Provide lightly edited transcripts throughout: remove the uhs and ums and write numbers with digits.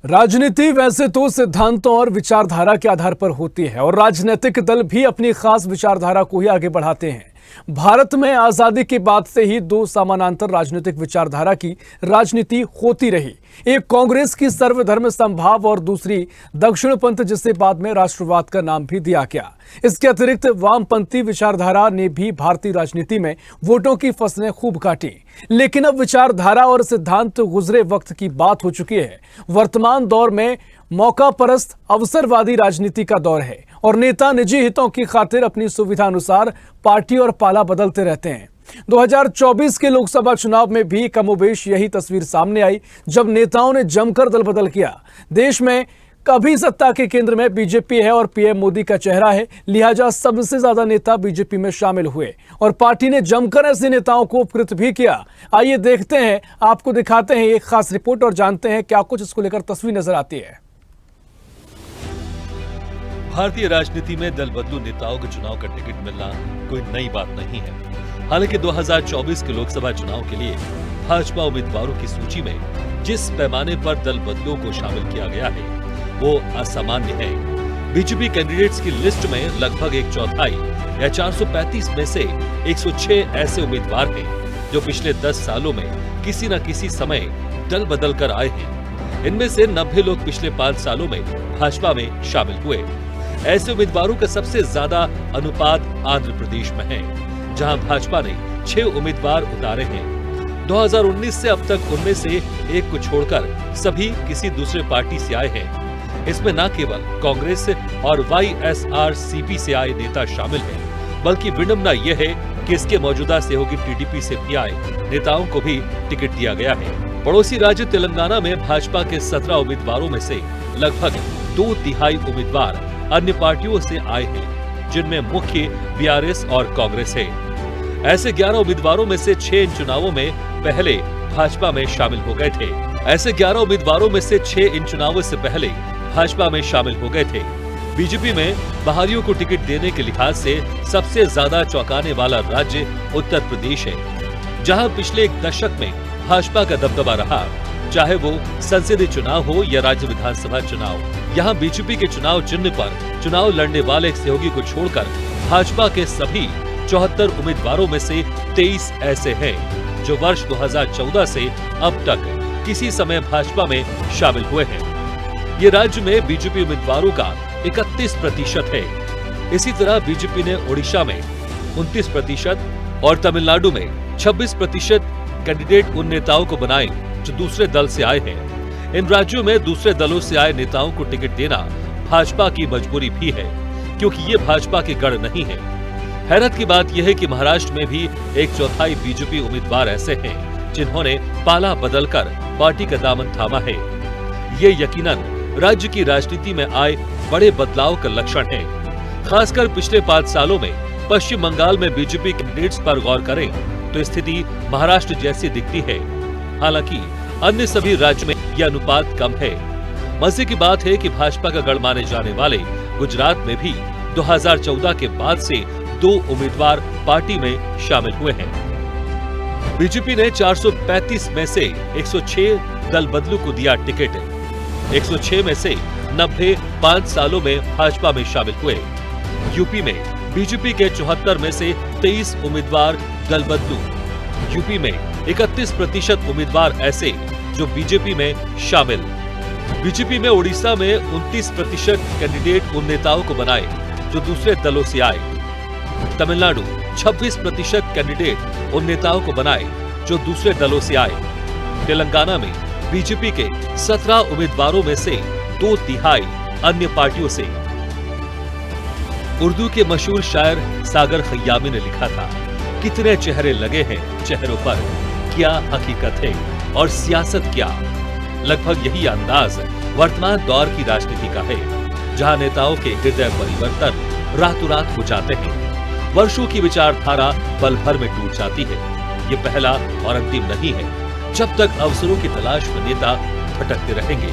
राजनीति वैसे तो सिद्धांतों और विचारधारा के आधार पर होती है और राजनीतिक दल भी अपनी खास विचारधारा को ही आगे बढ़ाते हैं। भारत में आजादी के बाद से ही दो समानांतर राजनीतिक विचारधारा की राजनीति होती रही। एक कांग्रेस की सर्वधर्म समभाव और दूसरी दक्षिणपंथ, जिसे बाद में राष्ट्रवाद का नाम भी दिया गया। इसके अतिरिक्त वामपंथी विचारधारा ने भी भारतीय राजनीति में वोटों की फसलें खूब काटी। लेकिन अब विचारधारा और सिद्धांत गुजरे वक्त की बात हो चुकी है। वर्तमान दौर में मौका परस्त अवसरवादी राजनीति का दौर है और नेता निजी हितों की खातिर अपनी सुविधा अनुसार पार्टी और पाला बदलते रहते हैं। 2024 के लोकसभा चुनाव में भी कमोबेश यही तस्वीर सामने आई, जब नेताओं ने जमकर दल बदल किया। देश में कभी सत्ता के केंद्र में बीजेपी है और पीएम मोदी का चेहरा है, लिहाजा सबसे ज्यादा नेता बीजेपी में शामिल हुए और पार्टी ने जमकर ऐसे नेताओं को उपकृत भी किया। आइए देखते हैं, आपको दिखाते हैं एक खास रिपोर्ट और जानते हैं क्या कुछ इसको लेकर तस्वीर नजर आती है। भारतीय राजनीति में दल बदलू नेताओं के चुनाव का टिकट मिलना कोई नई बात नहीं है। हालांकि 2024 के लोकसभा चुनाव के लिए भाजपा उम्मीदवारों की सूची में जिस पैमाने पर दल बदलू को शामिल किया गया है वो असामान्य है। बीजेपी कैंडिडेट्स की लिस्ट में लगभग एक चौथाई या 435 में से 106 ऐसे उम्मीदवार हैं जो पिछले 10 सालों में किसी न किसी समय दल बदल कर आए हैं। इनमें से 90 लोग पिछले 5 सालों में भाजपा में शामिल हुए। ऐसे उम्मीदवारों का सबसे ज्यादा अनुपात आंध्र प्रदेश में है, जहां भाजपा ने 6 उम्मीदवार उतारे हैं। 2019 से अब तक उनमें से एक को छोड़कर सभी किसी दूसरे पार्टी से आए हैं। इसमें न केवल कांग्रेस और वाईएसआरसीपी से आए नेता शामिल हैं, बल्कि विडंबना यह है कि इसके मौजूदा सहयोगी टीडीपी से भी आए नेताओं को भी टिकट दिया गया है। पड़ोसी राज्य तेलंगाना में भाजपा के 17 उम्मीदवारों में से लगभग 2/3 उम्मीदवार अन्य पार्टियों से आए हैं, जिनमें मुख्य बीआरएस और कांग्रेस है। ऐसे 11 उम्मीदवारों में से 6 इन चुनावों में पहले भाजपा में शामिल हो गए थे। ऐसे 11 उम्मीदवारों में से 6 इन चुनावों से पहले भाजपा में शामिल हो गए थे। बीजेपी में बाहरियों को टिकट देने के लिहाज से सबसे ज्यादा चौंकाने वाला राज्य उत्तर प्रदेश है, जहां पिछले एक दशक में भाजपा का दबदबा रहा, चाहे वो संसदीय चुनाव हो या राज्य विधानसभा चुनाव। यहाँ बीजेपी के चुनाव चिन्ह पर चुनाव लड़ने वाले एक सहयोगी को छोड़कर भाजपा के सभी 74 उम्मीदवारों में से 23 ऐसे हैं जो वर्ष 2014 से अब तक किसी समय भाजपा में शामिल हुए हैं। ये राज्य में बीजेपी उम्मीदवारों का 31% है। इसी तरह बीजेपी ने ओडिशा में 29% और तमिलनाडु में 26% कैंडिडेट उन नेताओं को बनाए जो दूसरे दल से आए हैं। इन राज्यों में दूसरे दलों से आए नेताओं को टिकट देना भाजपा की मजबूरी भी है, क्योंकि ये भाजपा के गढ़ नहीं है। हैरत की बात यह है कि महाराष्ट्र में भी एक चौथाई बीजेपी उम्मीदवार ऐसे हैं जिन्होंने पाला बदलकर पार्टी का दामन थामा है। ये यकीनन राज्य की राजनीति में आए बड़े बदलाव का लक्षण है। खासकर पिछले 5 सालों में पश्चिम बंगाल में बीजेपी कैंडिडेट्स पर गौर करें तो स्थिति महाराष्ट्र जैसी दिखती है। हालांकि अन्य सभी राज्यों में यह अनुपात कम है। मजे की बात है कि भाजपा का गढ़ माने जाने वाले गुजरात में भी 2014 के बाद से 2 उम्मीदवार पार्टी में शामिल हुए हैं। बीजेपी ने 435 में से 106 दल बदलू को दिया टिकट। 106 में से 90 5 सालों में भाजपा में शामिल हुए। यूपी में बीजेपी के 74 में से 23 उम्मीदवार दल बदलू। यूपी में 31% उम्मीदवार ऐसे जो बीजेपी में शामिल। बीजेपी में ओडिशा में 29% कैंडिडेट उन नेताओं को बनाए जो दूसरे दलों से आए। तमिलनाडु 26% कैंडिडेट उन नेताओं को बनाए जो दूसरे दलों से आए। तेलंगाना में बीजेपी के 17 उम्मीदवारों में से 2/3 अन्य पार्टियों से। उर्दू के मशहूर शायर सागर खयामी ने लिखा था, कितने चेहरे लगे हैं चेहरों पर, क्या हकीकत है और सियासत क्या। लगभग यही अंदाज वर्तमान दौर की राजनीति का है, जहां नेताओं के हृदय परिवर्तन रातों रात हो जाते हैं। वर्षों की विचारधारा पल भर में टूट जाती है। ये पहला और अंतिम नहीं है। जब तक अवसरों की तलाश में नेता भटकते रहेंगे,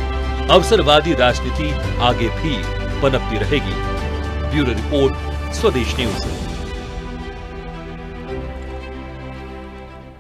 अवसरवादी राजनीति आगे भी पनपती रहेगी। ब्यूरो रिपोर्ट, स्वदेश न्यूज।